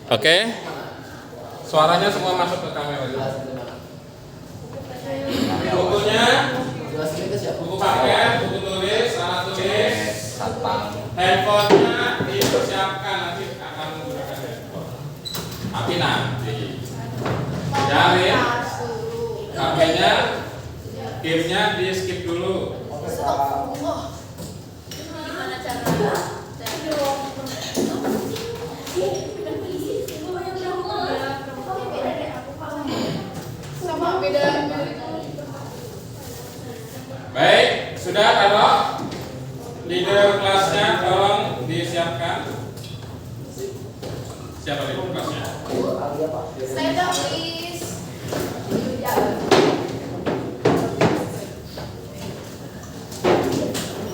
Oke. Suaranya semua masuk ke kamera. Bukunya, buku paket, buku tulis, alat tulis, handphonenya dipersiapkan, nanti akan menggunakan handphone. Tapi nanti, jamin, HP-nya, game-nya di skip dulu. Gimana caranya? Sama beda. Baik, sudah kalau leader kelasnya tolong disiapkan. Siapa leader kelasnya? Saya dong, please.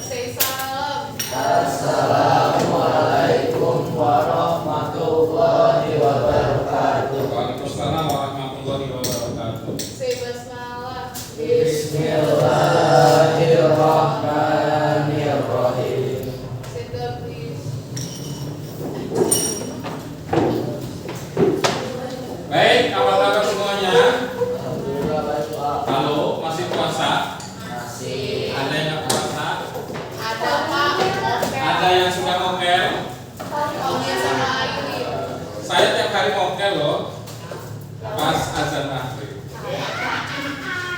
Say salam. Assalamualaikum warahmatullahi wabarakatuh. Waalaikumsalam warahmatullahi wabarakatuh. Say basmalah. Bismillahirrahmanirrahim. Say the please. Baik, apa kabar semuanya? Alhamdulillah baik, Pak. Halo, masih puasa? Masih. Ada yang nggak puasa? Ada Pak. Ada yang sudah mokel? Oke sama Aini. Saya tiap hari mokel loh. Pas azan maghrib.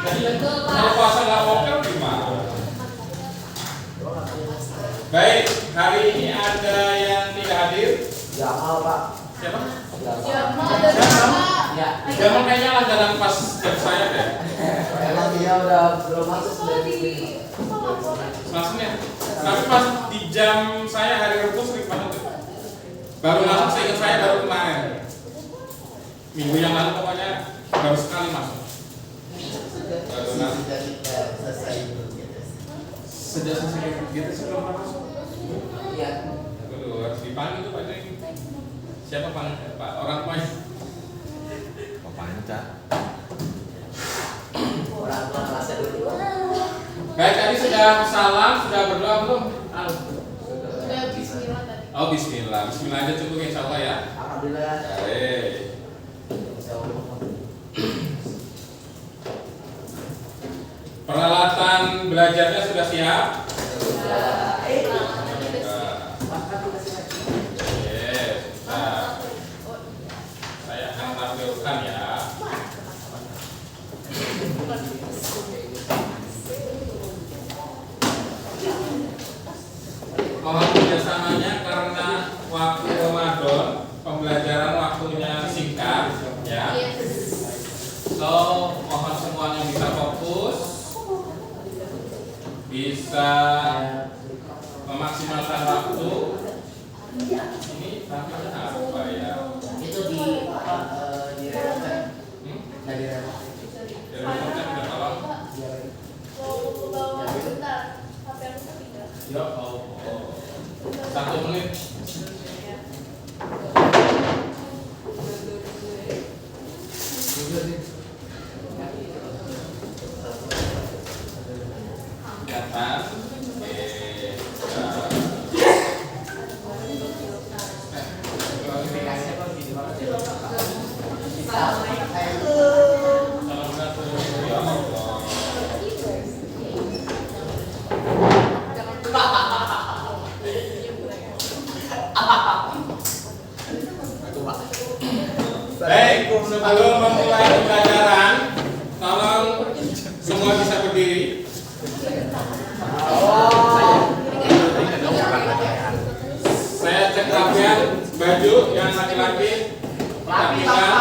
Jadi kalau puasa nggak mokel gimana? Baik, hari ini ada yang tidak hadir. Jamal, Pak. Siapa? Jamal ada Jamal. Ya. Jamal kayaknya langganan pas jam saya deh. Emang dia udah belum masuk Kalau dari di laporan. Maksudnya, tapi pas di jam saya hari Rabu sering banget tuh. Baru masuk, seingat saya baru kemarin. Minggu yang lalu pokoknya baru sekali masuk. Baru masuk. selesai itu. Sejak selesai gitu sebelum masuk. Iya. Aduh, harus dipanggil tuh Pak Jeng. Siapa Pak? Orang tuanya? Pak Panca. Orang tua kelasnya dulu. Baik, tadi sudah salam, sudah berdoa belum? Udah bismillah tadi. Oh, bismillah. Bismillah aja cukup insya Allah ya. Alhamdulillah. Baik. Peralatan belajarnya sudah siap? Yes, sudah. Saya akan tampilkan ya. Mohon kerjasamanya karena waktu Ramadan pembelajaran waktunya singkat ya. So mohon semuanya bisa fokus, bisa memaksimalkan waktu. Ini tampilnya apa ya? Itu di apa? Di remote. Nah, di remote. Dari remote udah tolong. Mau bawa bentar. HP aku tidak. Ya Allah. 1 menit. Kelihatan. Baik, sebelum memulai pembelajaran, tolong semua bisa berdiri. Saya cek rapian baju yang laki-laki. Rapikan.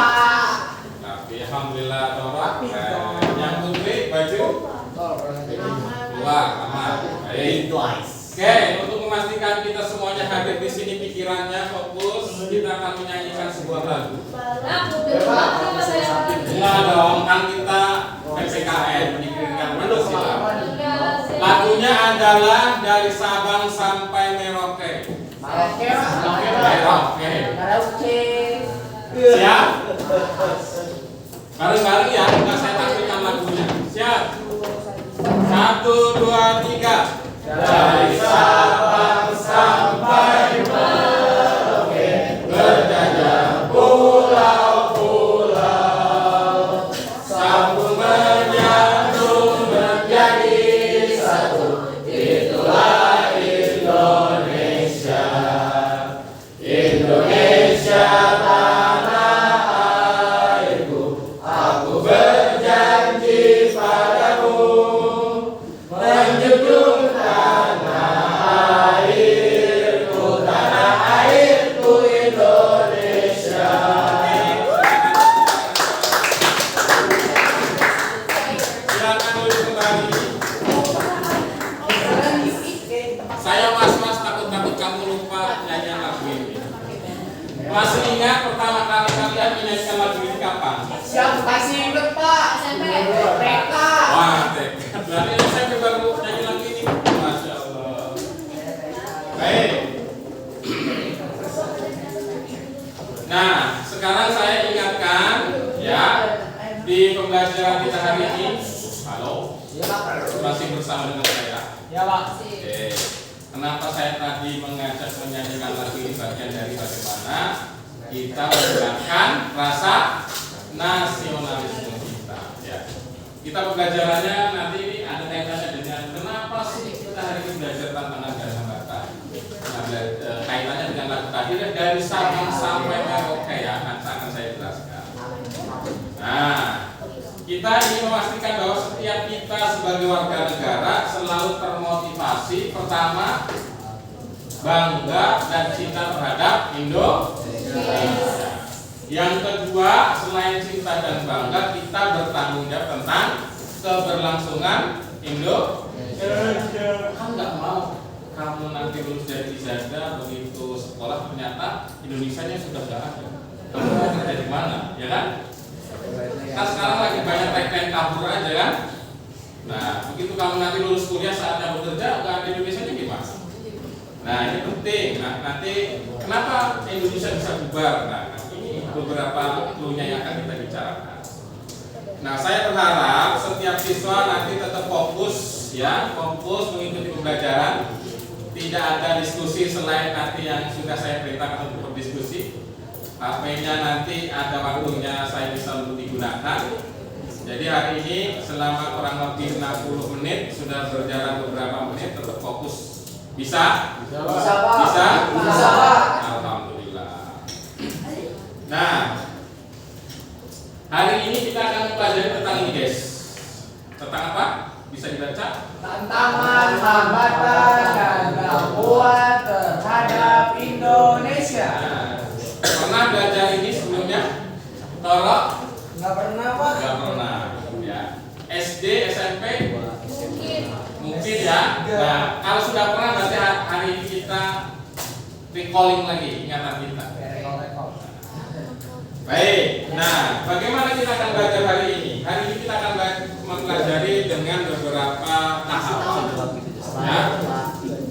Rapi, alhamdulillah torok. Yang putri baju. Dua, aman. Baik. Oke, untuk memastikan kita semuanya hadir di sini, pikirannya fokus, kita akan menyanyikan sebuah lagu. Enggak dong, kan kita PPKN pendidikan Pancasila. Lagunya adalah dari Sabang sampai Merauke. Merauke. Siap? Bareng-bareng ya, enggak saya tampilkan lagunya. Siap? 1, 2, 3. Dari Sabang sampai Merauke berjajah. Masih ingat pertama kali kalian menyanyikan lagu ini kapan? Siap, kasih inget Pak. SMP. TK. Wah, berarti SMP baru nyanyi lagu ini. Masya Allah. Baik. Nah, sekarang saya ingatkan ya di pembelajaran kita hari ini. Halo, Ya Pak. masih bersama dengan saya. Ya Pak. Oke. Kenapa saya tadi mengajak menyanyikan lagu ini bagian dari bagaimana kita menggunakan rasa nasionalisme kita. Ya. Kita pembelajarannya nanti ini ada kaitannya dengan kenapa sih kita hari ini belajar tantangan dan hambatan. Nah, kaitannya dengan lagu tadi dari Sabang sampai Merauke ya, akan saya jelaskan. Nah, kita ingin memastikan bahwa setiap kita sebagai warga negara selalu termotivasi pertama bangga dan cinta terhadap Indonesia. Yang kedua, selain cinta dan bangga, kita bertanggung jawab tentang keberlangsungan Indonesia. Kan nggak mau kamu nanti lulus dari ijazah begitu sekolah ternyata Indonesianya sudah nggak ada. Kamu mau kerja di mana, ya kan? Kan sekarang lagi banyak tagline kabur aja kan. Nah, begitu kamu nanti lulus kuliah saatnya bekerja, nggak ada Indonesianya gimana? Nah, ini penting. Nah, nanti kenapa Indonesia bisa bubar? Nah, ini beberapa clue-nya yang akan kita bicarakan. Nah, saya berharap setiap siswa nanti tetap fokus ya, fokus mengikuti pembelajaran. Tidak ada diskusi selain nanti yang sudah saya perintahkan untuk berdiskusi. HP-nya nanti ada waktunya saya bisa untuk digunakan. Jadi hari ini selama kurang lebih 60 menit sudah berjalan beberapa menit, tetap fokus. Bisa? Bisa Pak. Bisa? Bisa Pak. Alhamdulillah. Nah, hari ini kita akan mempelajari tentang ini guys. Tentang apa? Bisa dibaca? Tantangan, hambatan, dan gangguan terhadap Indonesia. Nah, pernah belajar ini sebelumnya? Tolong? Nggak pernah Pak. Enggak pernah. Ya. SD, SMP? Mungkin. Mungkin ya. Nah, kalau sudah pernah berarti hari ini kita recalling lagi ingatan kita. Baik. Nah, bagaimana kita akan belajar hari ini? Hari ini kita akan mempelajari dengan beberapa tahapan. Ya.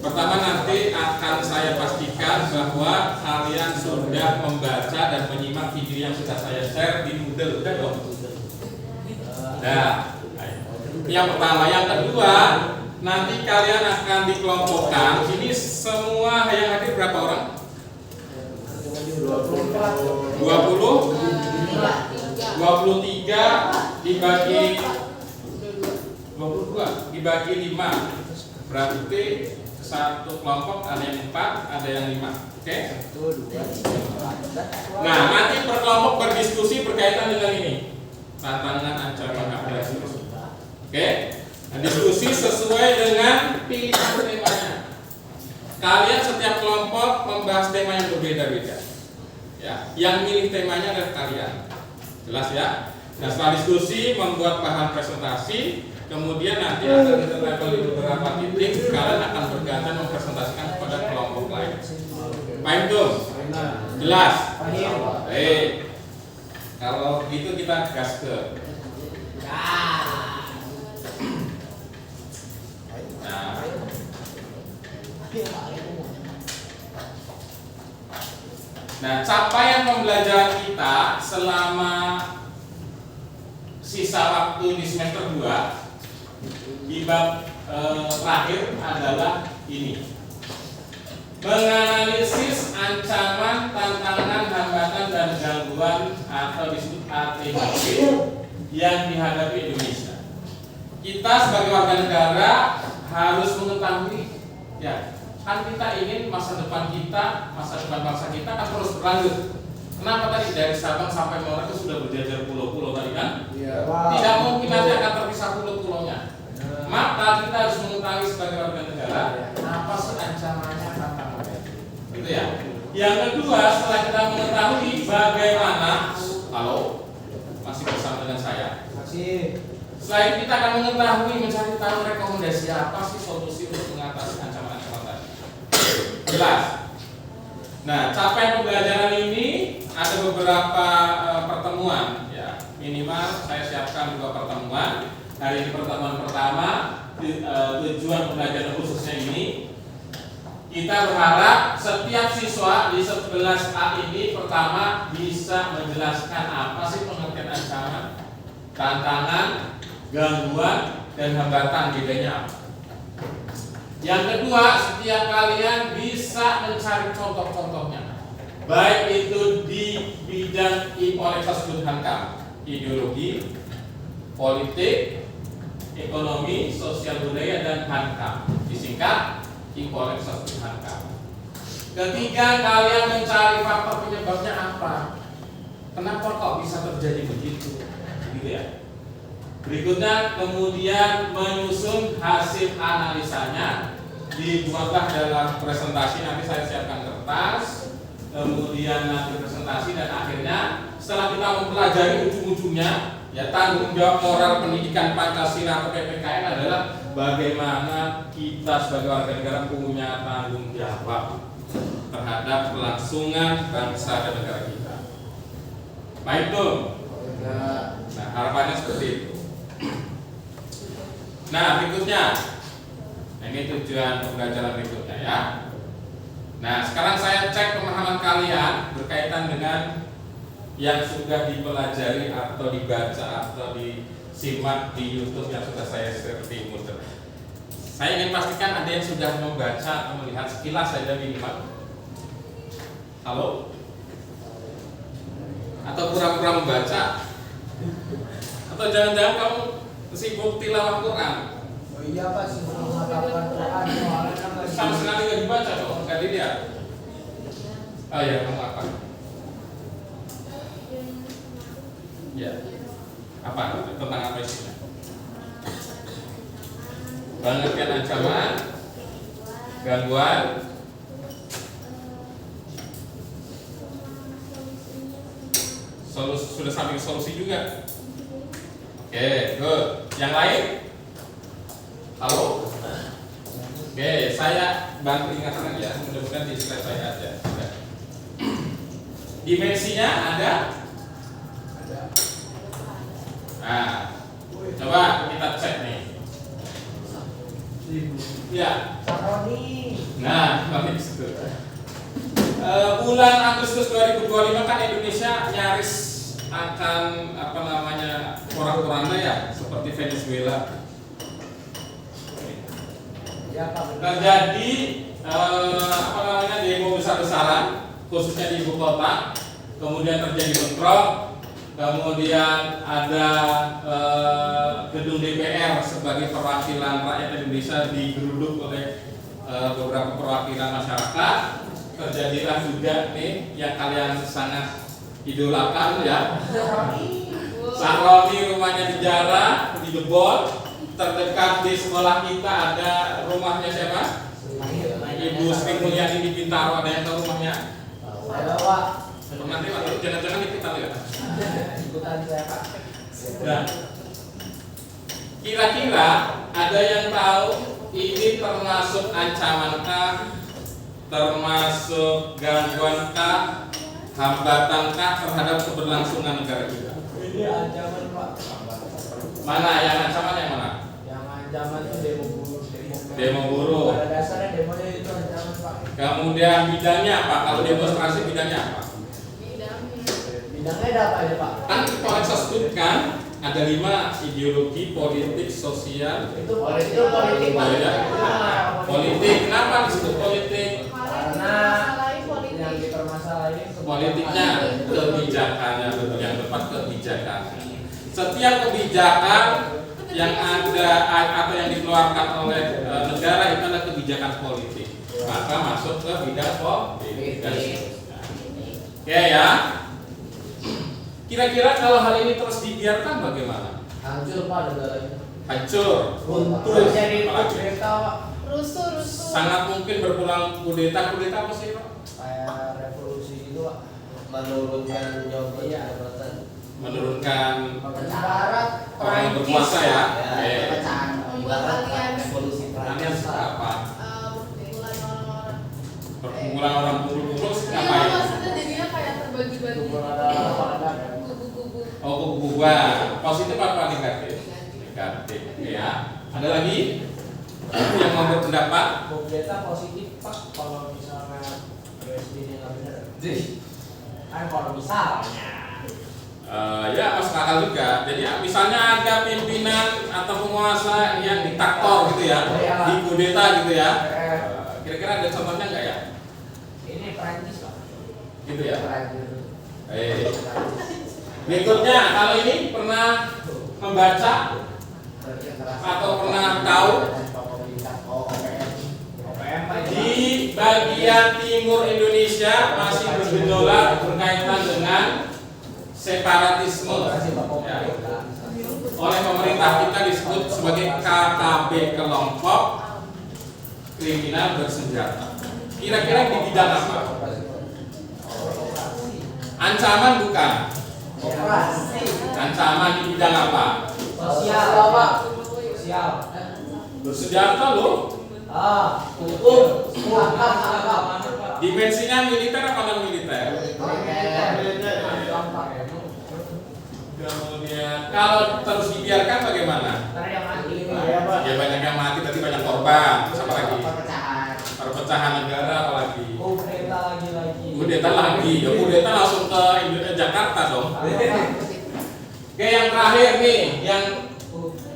Pertama nanti akan saya pastikan bahwa kalian sudah membaca dan menyimak video yang sudah saya share di Moodle. Udah dong. Nah, yang pertama, yang kedua, nanti kalian akan dikelompokkan. Ini semua yang hadir berapa orang? 20, 23 dibagi 22 dibagi 5 berarti satu kelompok ada yang 4, ada yang 5. Oke? Nah, nanti per kelompok berdiskusi berkaitan dengan ini. Tantangan, ancaman, apresiasi. Oke? Nah, diskusi sesuai dengan pilihan temanya. Kalian setiap kelompok membahas tema yang berbeda-beda. Ya, yang milih temanya adalah kalian. Jelas ya? Nah, setelah diskusi membuat bahan presentasi, kemudian nanti akan kita level di beberapa titik, kalian akan bergantian mempresentasikan kepada kelompok lain. Paham tuh? Jelas? Baik. Kalau gitu kita gas ke. Nah. Nah, capaian pembelajaran kita selama sisa waktu di semester 2 di bab terakhir adalah ini. Menganalisis ancaman, tantangan, hambatan, dan gangguan atau disebut ATGB yang dihadapi Indonesia. Kita sebagai warga negara harus mengetahui ya, kan kita ingin masa depan kita, masa depan bangsa kita kan terus berlanjut. Kenapa tadi dari Sabang sampai Merauke sudah berjajar pulau-pulau tadi kan? Iya. Tidak mungkin nanti akan terpisah pulau-pulaunya. Maka kita harus mengetahui sebagai warga negara apa sih ancamannya, tantangannya. Gitu ya. Yang kedua, setelah kita mengetahui bagaimana, halo, masih bersama dengan saya. Masih. Selain kita akan mengetahui, mencari tahu rekomendasi apa sih solusi untuk mengatasi ancaman-ancaman tadi. Jelas. Nah, capaian pembelajaran ini beberapa pertemuan ya, minimal saya siapkan 2 pertemuan. Hari ini pertemuan pertama, tujuan pembelajaran khususnya ini kita berharap setiap siswa di 11A ini pertama bisa menjelaskan apa sih pengertian ancaman, tantangan, gangguan, dan hambatan bedanya apa. Yang kedua, setiap kalian bisa mencari contoh-contohnya, baik itu di bidang Iporeksos Hankam, ideologi, politik, ekonomi, sosial budaya, dan Hankam, disingkat Iporeksos Hankam. Ketiga, kalian mencari faktor penyebabnya apa, kenapa kok bisa terjadi begitu, gitu ya. Berikutnya kemudian menyusun hasil analisanya, dibuatlah dalam presentasi, nanti saya siapkan kertas, kemudian nanti presentasi, dan akhirnya setelah kita mempelajari ujung-ujungnya, ya tanggung jawab moral pendidikan Pancasila atau PPKN adalah bagaimana kita sebagai warga negara punya tanggung jawab terhadap kelangsungan bangsa dan negara kita. Baik tuh. Nah, harapannya seperti itu. Nah, berikutnya, ini tujuan pembelajaran berikutnya ya. Nah, sekarang saya cek pemahaman kalian berkaitan dengan yang sudah dipelajari atau dibaca atau disimak di YouTube yang sudah saya share di Moodle. Saya ingin pastikan ada yang sudah membaca atau melihat sekilas saja minimal. Halo? Atau pura-pura membaca? Atau jangan-jangan kamu sibuk tilawah Quran? Oh iya Pak, sibuk menghafalkan Quran. Sama sekali nggak dibaca kok, nggak dilihat. Oh ya, kamu apa? Ya, apa? Tentang apa isinya? Pengertian ancaman, gangguan, sudah sampai solusi juga. Oke, good. Yang lain? Halo? Oke, saya bantu ingatkan ya, mudah-mudahan di slide saya ada. Dimensinya ada? Nah, coba kita cek nih. Ya. Nah, balik situ. Bulan Agustus 2025 kan Indonesia nyaris akan apa namanya porak-poranda ya, seperti Venezuela. Terjadi apa namanya demo besar-besaran, khususnya di ibu kota. Kemudian terjadi bentrok. Kemudian ada gedung DPR sebagai perwakilan rakyat Indonesia digeruduk oleh beberapa perwakilan masyarakat. Terjadilah juga nih yang kalian sangat idolakan ya, Sahroni rumahnya dijarah, dijebol. Terdekat di sekolah kita ada rumahnya siapa? Ibu Sri Mulyani di Bintaro, ada yang tahu rumahnya? Nanti waktu jangan-jangan kita lihat. Ikutan saya Pak. Nah, kira-kira ada yang tahu ini termasuk ancamankah, termasuk gangguankah, hambatankah terhadap keberlangsungan negara kita? Ini ancaman Pak. Mana yang ancaman yang mana? Yang ancaman itu demo buruh. Demo buruh. Pada dasarnya demonya itu ancaman Pak. Kemudian bidangnya apa? Kalau demonstrasi bidangnya apa? Bidangnya ada apa aja Pak? Kan kalau saya sebutkan ada 5 ideologi, politik, sosial. Itu politik Pak. Ya. Politik, kenapa disebut politik? Karena yang dipermasalahin Politiknya, kebijakannya, betul yang tepat kebijakannya. Setiap kebijakan yang ada atau yang dikeluarkan oleh negara itu adalah kebijakan politik. Maka masuk ke bidang politik. Oke ya. Kira-kira kalau hal ini terus dibiarkan bagaimana? hancur Pak negara ini. Hancur. Terus jadi kudeta Pak. Rusuh. Sangat mungkin berpulang kudeta. Kudeta apa sih Pak? Kayak revolusi itu Pak. Menurunkan jabatan, Menurunkan Barat orang yang berkuasa ya. pecahan ibarat revolusi Kalian Prancis. suka apa? Perkumpulan orang-orang. Perkumpulan orang kumpul-kumpul Iya, ngapain? maksudnya jadinya kayak terbagi-bagi. Kumpulan gangguan. Positif apa negatif? Negatif. Ya. Ada lagi yang mau berpendapat? Bung Deta positif Pak kalau misalnya USD-nya nggak benar. Kan kalau misalnya Ya masuk akal juga. Jadi misalnya ada pimpinan atau penguasa yang diktator gitu ya, dikudeta gitu ya. Kira-kira ada contohnya nggak ya? ini Prancis Pak. Gitu ya. Berikutnya, kalau ini pernah membaca atau pernah tahu di bagian timur Indonesia masih bergejolak berkaitan dengan separatisme ya. Oleh pemerintah kita disebut sebagai KKB, kelompok kriminal bersenjata. Kira-kira di bidang apa? Ancaman bukan? Ancaman di bidang apa? Sosial Pak. Sosial. Bersenjata loh. Hukum. Dimensinya militer apa non militer? Kemudian kalau terus dibiarkan bagaimana? Ya banyak yang mati, berarti banyak korban. Terus apa lagi? Perpecahan negara apalagi? Kudeta lagi. Kudeta lagi. Ya kudeta langsung ke Jakarta dong. Oke, yang terakhir nih, yang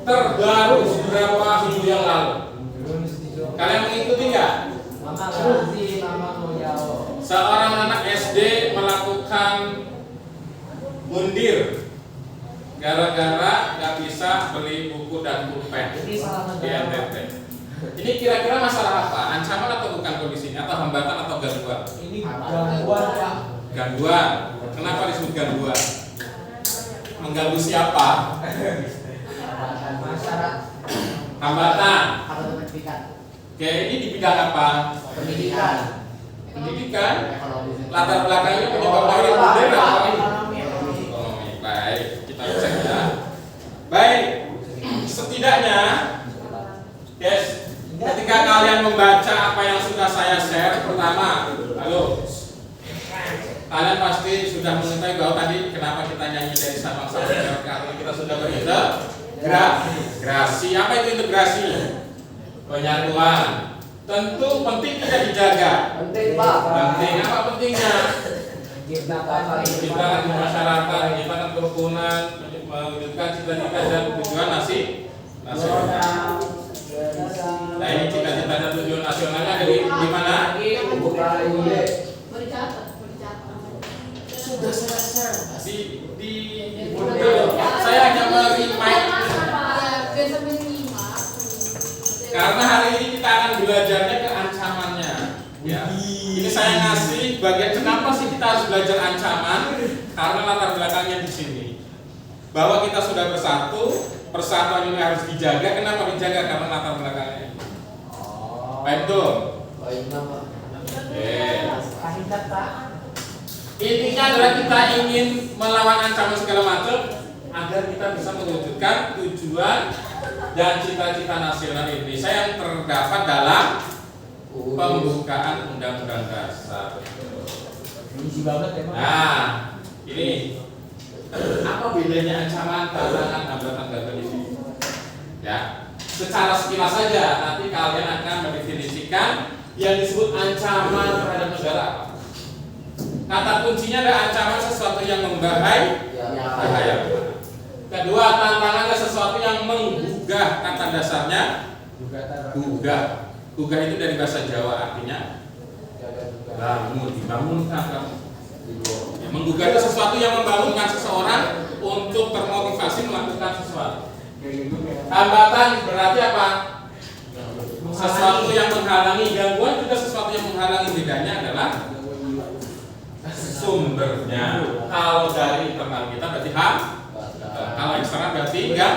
terbaru beberapa minggu yang lalu. Kalian mengikuti nggak? Seorang anak SD melakukan bundir gara-gara nggak bisa beli buku dan pulpen di NTT. Ini kira-kira masalah apa? Ancaman atau bukan kondisinya? Atau hambatan atau gangguan? Ini gangguan Pak. Gangguan. Kenapa disebut gangguan? Mengganggu siapa? Masyarakat. Hambatan. Pendidikan. Oke, ini di bidang apa? Pendidikan. Pendidikan. Latar belakangnya penyebab dari bundir atau ekonomi? Baik, kita cek ya. Baik, setidaknya, yes, ketika kalian membaca apa yang sudah saya share, pertama, halo, kalian pasti sudah mengetahui bahwa tadi kenapa kita nyanyi dari Sabang sampai Merauke karena kita sudah berintegrasi. Apa itu integrasi? Penyatuan. Tentu penting tidak dijaga. Penting Pak. Penting. Apa pentingnya? Kita Di masyarakat, menciptakan kerukunan, mewujudkan cita-cita dan tujuan nasional. Nah ini cita-cita dan tujuan nasionalnya dari di mana? Sudah selesai. Di saya hanya merimain karena hari ini kita akan belajarnya ke ancamannya. Ya. Ini saya ngasih bagian kenapa sih kita harus belajar ancaman? Karena latar belakangnya di sini. Bahwa kita sudah bersatu, persatuan ini harus dijaga. Kenapa dijaga? Karena latar belakangnya. Baik tuh. Intinya adalah kita ingin melawan ancaman segala macam agar kita bisa mewujudkan tujuan dan cita-cita nasional Indonesia yang terdapat dalam pembukaan Undang-Undang Dasar. Isi banget ya Pak. Nah, ini apa bedanya ancaman, tantangan, hambatan, gangguan di sini? Ya, secara sekilas saja nanti kalian akan mendefinisikan yang disebut ancaman terhadap negara apa. Kata kuncinya ada ancaman sesuatu yang membahayakan. Kedua, tantangan adalah sesuatu yang menggugah. Kata dasarnya gugah. Gugah itu dari bahasa Jawa artinya bangun, dibangunkan kamu. Ya, menggugah itu sesuatu yang membangunkan seseorang untuk termotivasi melakukan sesuatu. Hambatan berarti apa? Sesuatu yang menghalangi. Gangguan juga sesuatu yang menghalangi. Bedanya adalah sumbernya. Kalau dari internal kita berarti kalau eksternal berarti enggak.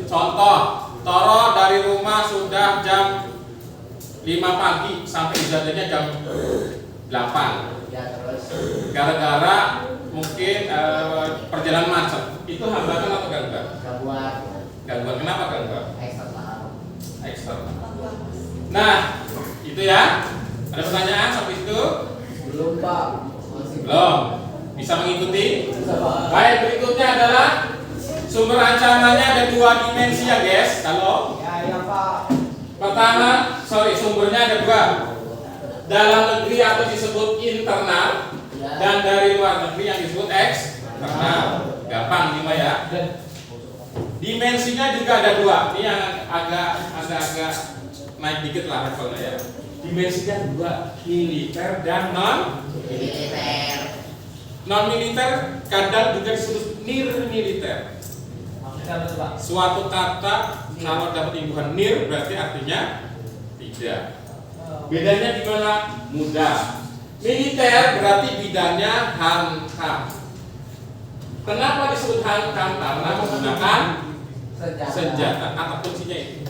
Contoh, Toro dari rumah sudah jam 5 pagi sampai jadinya jam 8. Gara-gara mungkin perjalanan macet. Itu hambatan atau gangguan? Gangguan. Kenapa gangguan? Eksternal. Nah, itu ya. Ada pertanyaan sampai itu? Belum Pak. Belum. Bisa mengikuti? Baik, berikutnya adalah Sumber ancamannya ada 2 dimensi ya guys. Kalau Ya Pak. pertama, sumbernya ada 2. Dalam negeri atau disebut internal, dan dari luar negeri yang disebut eksternal. Gampang nih ya. Dimensinya juga ada 2. Ini yang agak naik dikit lah levelnya ya. Dimensinya 2, militer dan non militer, kadang juga disebut nir militer. Maksudnya apa tuh Pak? Suatu kata kalau dapat imbuhan nir berarti artinya tidak. Bedanya di mana? Mudah. Militer berarti bidangnya hankam. Kenapa disebut hankam? Karena menggunakan senjata. Kata kuncinya itu.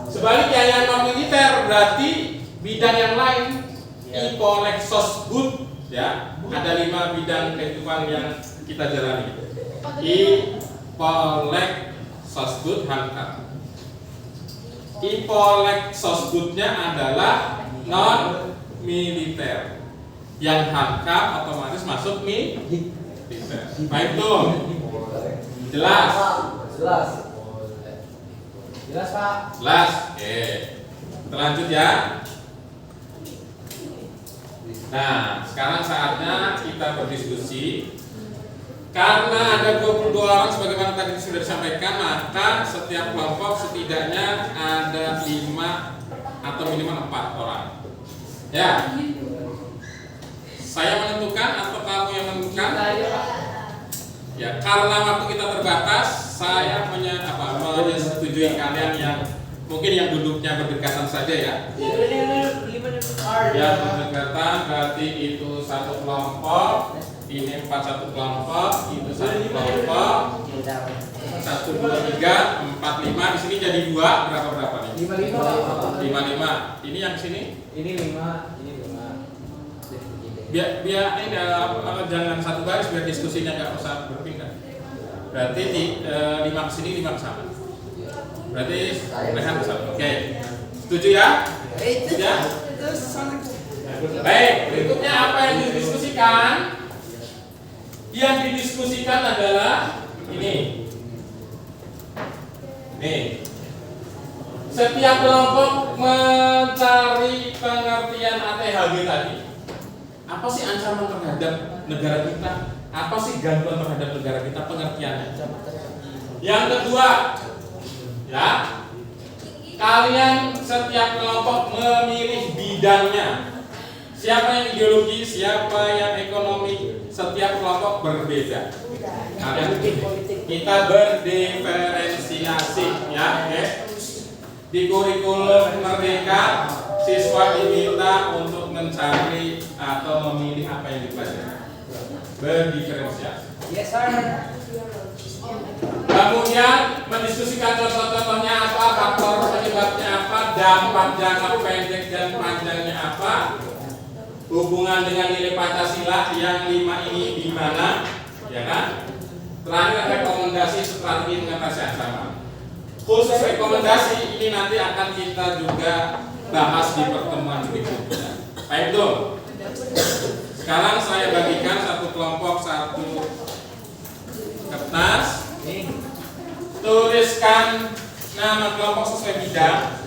Sebaliknya yang non militer berarti bidang yang lain. Ipolexosbud ya. Ada 5 bidang kehidupan yang kita jalani. Ipolexosbud hankam. Ipolexosbudnya adalah non militer. Yang hankam otomatis masuk militer. Baik tuh. Jelas? Jelas. Jelas Pak. Jelas. Oke. Kita lanjut ya. Nah, sekarang saatnya kita berdiskusi. Karena ada 22 orang sebagaimana tadi sudah disampaikan, maka setiap kelompok setidaknya ada 5 atau minimal 4 orang. Ya. Saya menentukan atau kamu yang menentukan? Ya, karena waktu kita terbatas, saya menyetujui kalian yang mungkin yang duduknya berdekatan saja ya. Ya, berdekatan berarti itu satu kelompok, ini 4 satu kelompok, itu satu kelompok. 1 2 3 4 5 di sini jadi 2 berapa nih? 5. Ini yang sini? Ini 5, ini 5. Biar ini jangan satu garis biar diskusinya nggak usah berpindah. Berarti 5 ke sini 5 ke sana. Berarti rekan ke sana. Oke. Setuju ya? Setuju ya? Baik, berikutnya apa yang didiskusikan? Yang didiskusikan adalah ini. Nih. Setiap kelompok mencari pengertian ATHG tadi. Apa sih ancaman terhadap negara kita? Apa sih gangguan terhadap negara kita? Pengertiannya. Yang kedua, ya, kalian setiap kelompok memilih bidangnya. Siapa yang ideologi, siapa yang ekonomi, setiap kelompok berbeda. Kalian kita berdiferensiasi, ya, oke. Di kurikulum Merdeka, siswa diminta untuk mencari atau memilih apa yang dipelajari. Berdiferensiasi. Yes sir. Kemudian mendiskusikan contoh-contohnya apa, faktor penyebabnya apa, dampak jangka pendek dan panjangnya apa, hubungan dengan nilai Pancasila yang 5 ini di mana, ya kan? Terakhir rekomendasi strategi mengatasi ancaman. Khusus rekomendasi ini nanti akan kita juga bahas di pertemuan berikutnya. Baik tuh. Sekarang saya bagikan satu kelompok satu kertas. Tuliskan nama kelompok sesuai bidang.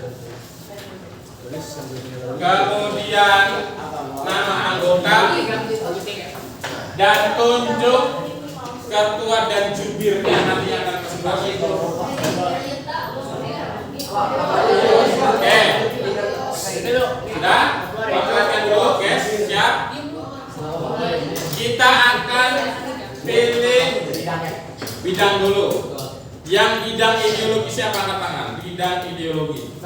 Kemudian nama anggota dan tunjuk ketua dan jubirnya nanti yang akan presentasi. Oke. Sudah? Perhatikan dulu, guys. Siap? Kita akan pilih bidang dulu. Yang bidang ideologi siapa angkat tangan? Bidang ideologi.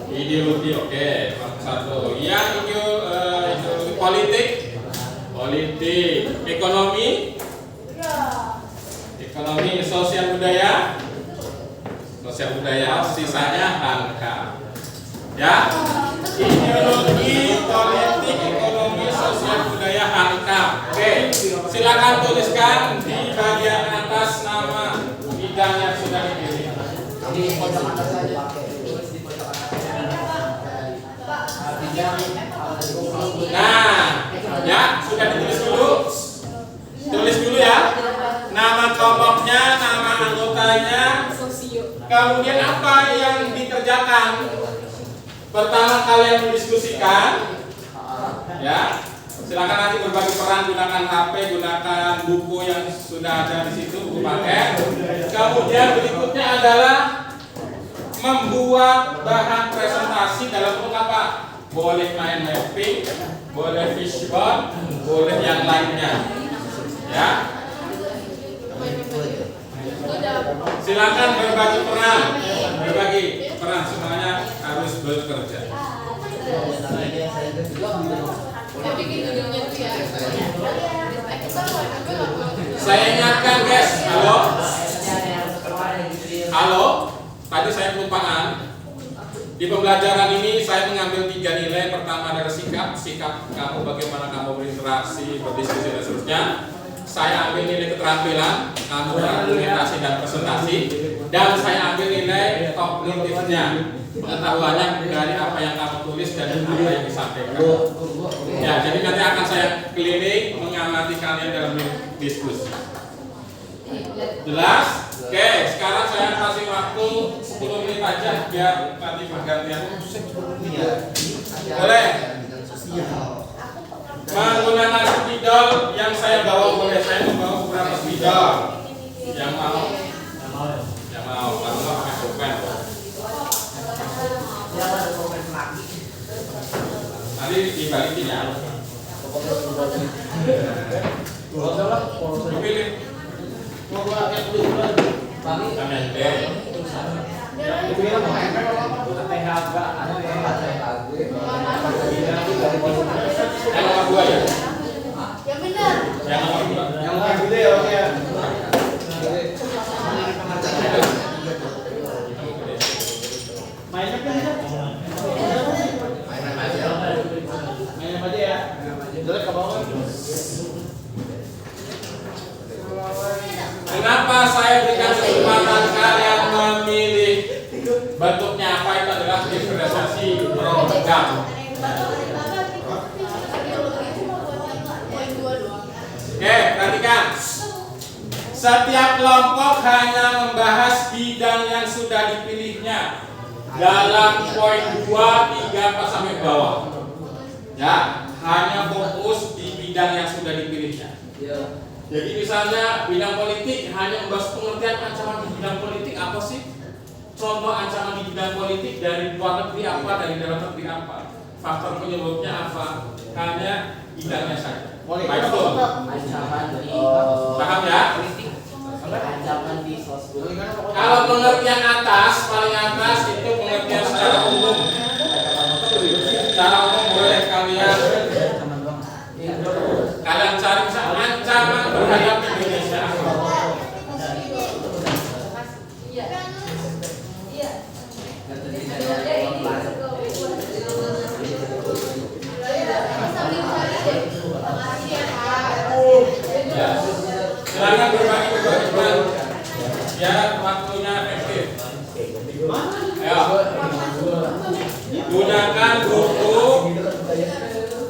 Ideologi, oke. Satu. Yang ideologi politik. Ekonomi. Sosial budaya. Sisanya angka. Ya. Ideologi, politik, ekonomi, sosial budaya, angka. Oke. Silakan tuliskan di bagian atas nama bidang yang sudah dipilih. Di pojok atas saja. Nah, ya sudah ditulis dulu. Tulis dulu ya. Kemudian apa yang dikerjakan? Pertama kalian mendiskusikan, ya. Silakan nanti berbagi peran, gunakan HP, gunakan buku yang sudah ada di situ, buku paket. Kemudian berikutnya adalah membuat bahan presentasi dalam bentuk apa? Boleh main mapping, boleh fishbone, boleh yang lainnya, ya. Silakan berbagi peran, semuanya harus bekerja. Saya ingatkan guys, halo, tadi saya kelupaan. Di pembelajaran ini saya mengambil 3 nilai. Pertama adalah sikap kamu, bagaimana kamu berinteraksi, berdiskusi dan seterusnya. Saya ambil nilai keterampilan kamu argumentasi dan presentasi, dan saya ambil nilai kognitifnya, pengetahuannya dari apa yang kamu tulis dan apa yang disampaikan. Ya, jadi nanti akan saya keliling mengamati kalian dalam diskusi. Jelas? Oke, sekarang saya kasih waktu 10 menit aja biar nanti bergantian. Boleh? Menggunakan spidol yang saya bawa, boleh. Saya membawa beberapa spidol. Yang mau? Kalau nggak pakai pulpen. Nanti dibalikin ya. Dipilih. Yang nomor 2 ya? Yang benar. Yang nomor 2. Yang paling gede ya, oke ya. Mainnya kan ya? Mainnya aja ya. Jelek ke bawah. Kenapa saya berikan kesempatan kalian memilih bentuknya apa? Itu adalah diferensiasi program. Oke, perhatikan. Setiap kelompok hanya membahas bidang yang sudah dipilihnya dalam poin 2, 3, 4 sampai bawah. Ya, hanya fokus di bidang yang sudah dipilihnya. Jadi misalnya bidang politik hanya membahas pengertian ancaman di bidang politik apa sih? Contoh ancaman di bidang politik dari luar negeri apa, dari dalam negeri apa? Faktor penyebabnya apa? Hanya bidangnya saja. Baik, betul. Paham ya? Kalau pengertian atas, paling atas itu pengertian secara umum. Secara umum boleh kalian cari misalnya ancaman terhadap Indonesia. Ya, silakan berbagi peran biar waktunya efektif. Ayo, gunakan buku,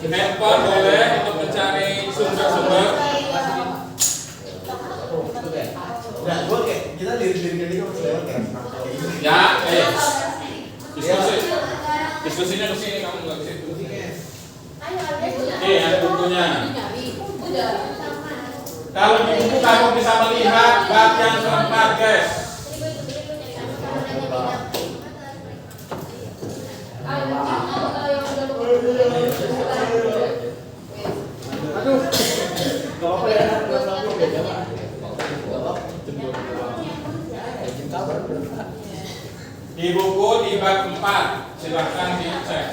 handphone boleh untuk mencari sumber-sumber. Kita diri-diri Ya, diskusinya ke sini, kamu nggak ke situ. Ada bukunya. Kalau di buku kamu bisa melihat bagian keempat, guys. Di buku di bab 4, silahkan dicek.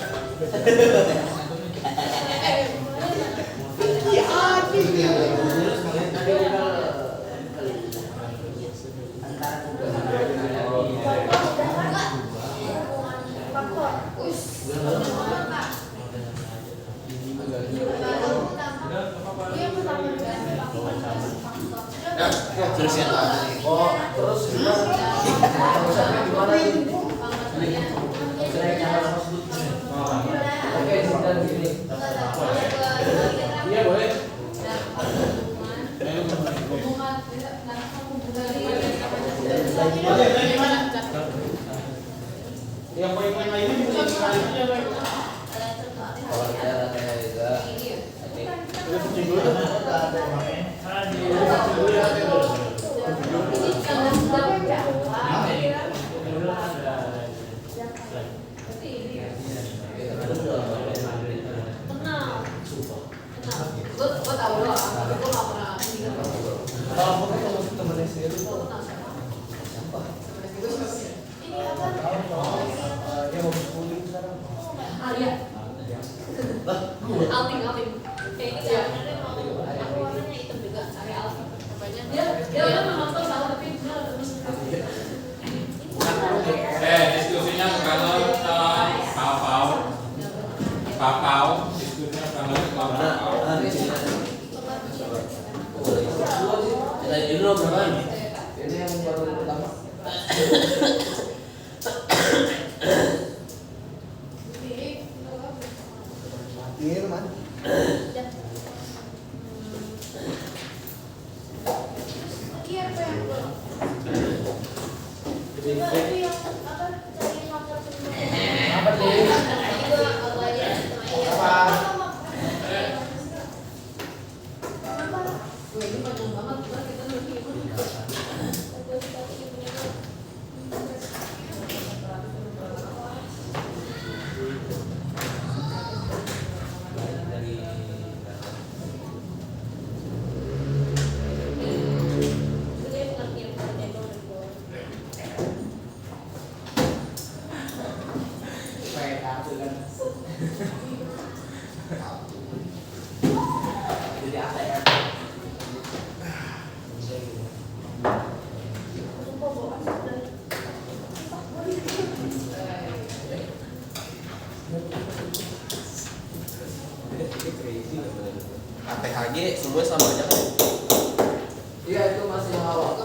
Terus ya. Oh, terus Iya boleh. Diskusinya kalau papau, diskusinya kalau papau. Ini yang baru pertama. Ini man. Jadi apa ya? ATHG semua sama aja kan? Iya itu masih yang awal.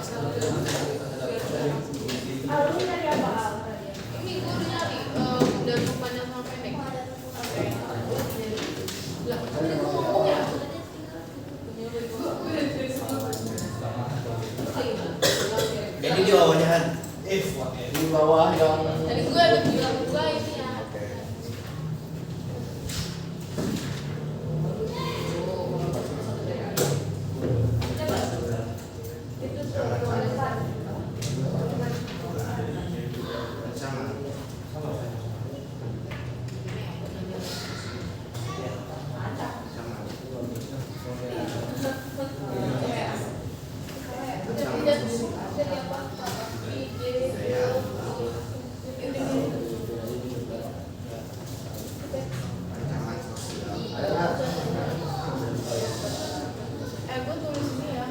Alumni dari apa? Ini gue udah nyari dari panjang sama pendek. Lah, ini gue ngomong ya. Jadi di bawahnya kan? Di bawah yang Tadi gue ada bilang gue ini ya. Gue tulis ini ya.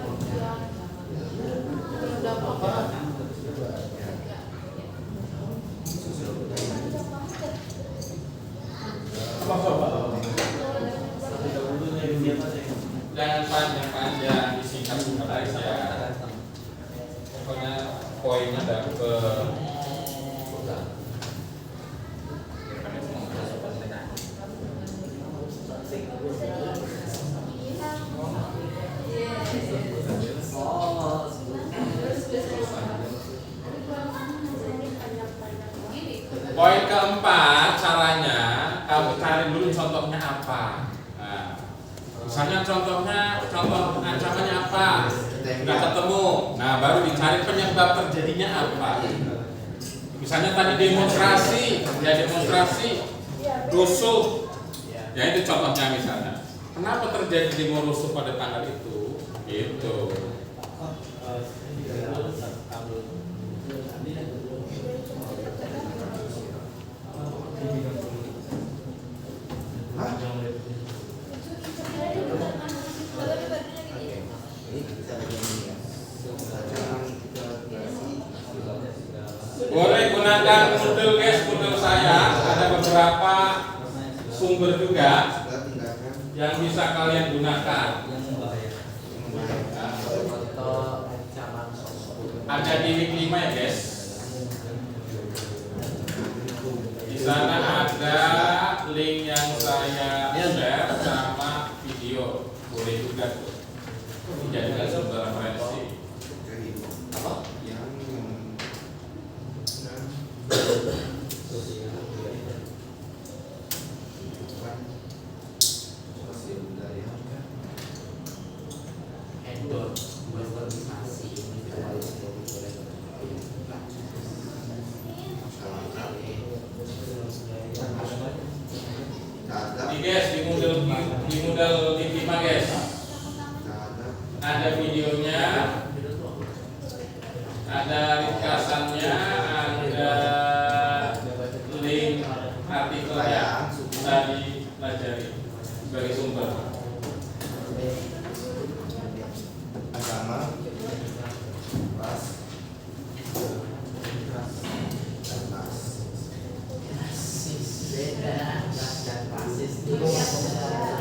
Yang dampak. Jangan panjang-panjang, disingkat aja. Pokoknya poinnya dapet. Poin keempat, caranya kamu cari dulu contohnya apa. Nah, misalnya contoh ancamannya apa, nggak ketemu. Nah, baru dicari penyebab terjadinya apa. Misalnya tadi demonstrasi, rusuh. Ya itu contohnya misalnya. Kenapa terjadi demo rusuh pada tanggal itu? Gitu. Boleh gunakan Moodle saya, ada beberapa sumber juga yang bisa kalian gunakan. Ada di week 5 ya guys. Di sana ada link yang saya share sama video, boleh juga tuh dijadikan sumber referensi. Nih guys, di model TV guys. Ada videonya, ada ringkasannya, ada link artikelnya, bisa dipelajari sebagai sumber. Agama, ras,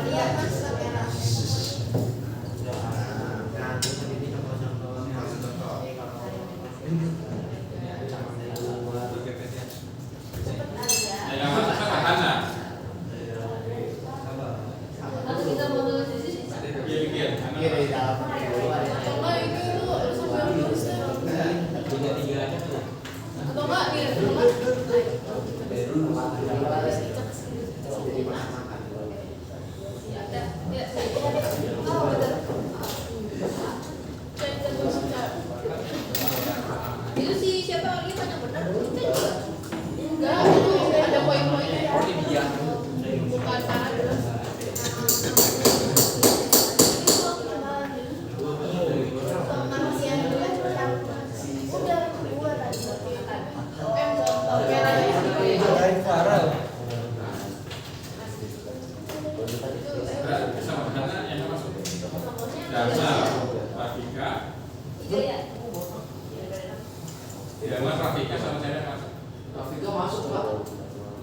Lihat mas kamera. Yang masuk sederhana. Atau kita mau nulis di sini? Iya bikin. Atau enggak itu sambil nulis terus. Atau enggak di rumah? Itu si siapa dia banyak benar kita juga enggak itu ada poin-poinnya bukan ada Sederhana yang masuk. Dharma, Rafika. Dharma, Rafika sama saya yang masuk. Rafika masuk Pak.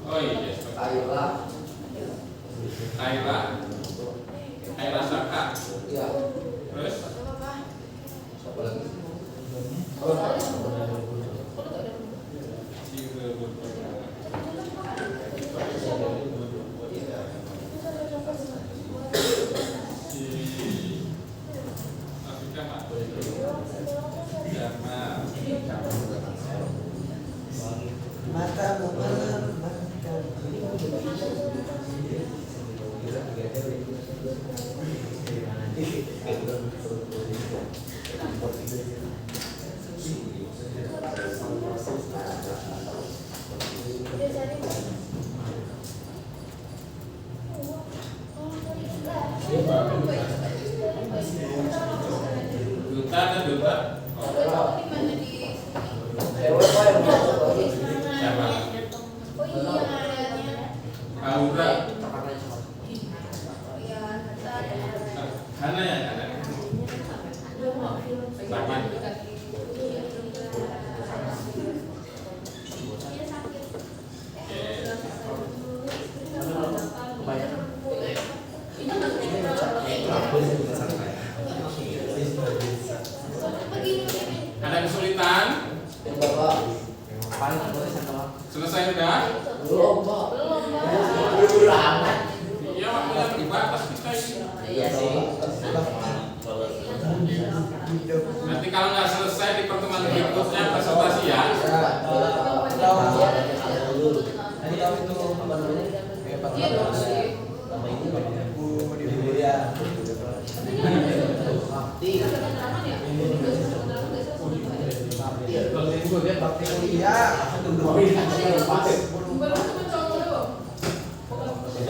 Oh iya. Ayolah. Aira Saka. Iya. Terus Siapa lagi? Rafika Pak. Dharma. Matamu Duta dan duta. Siapa? Oh iya. Aura. Iya, Hana yang ada. Ada kesulitan? Bapak. Paling tulisan Pak. Selesai udah? Belum Pak. Belum Amat. Iya, waktunya terbatas kita ini. Iya sih. Nanti kalau nggak selesai di pertemuan berikutnya presentasi ya. Iya dong sih.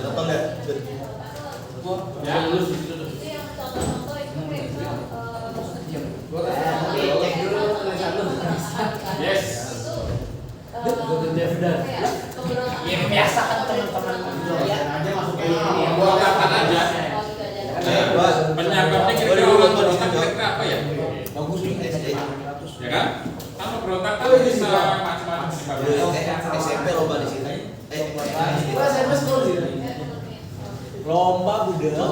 Nonton deh. Ya. Yes. Ya biasa kan teman-teman ya. Buat kapan aja. Penyebabnya kira-kira orang berontak kira-kira apa ya? Bagus nih. Ya kan? Kalau berontak kan bisa macam-macam sebabnya. SMP lomba di sini. Lomba budaya.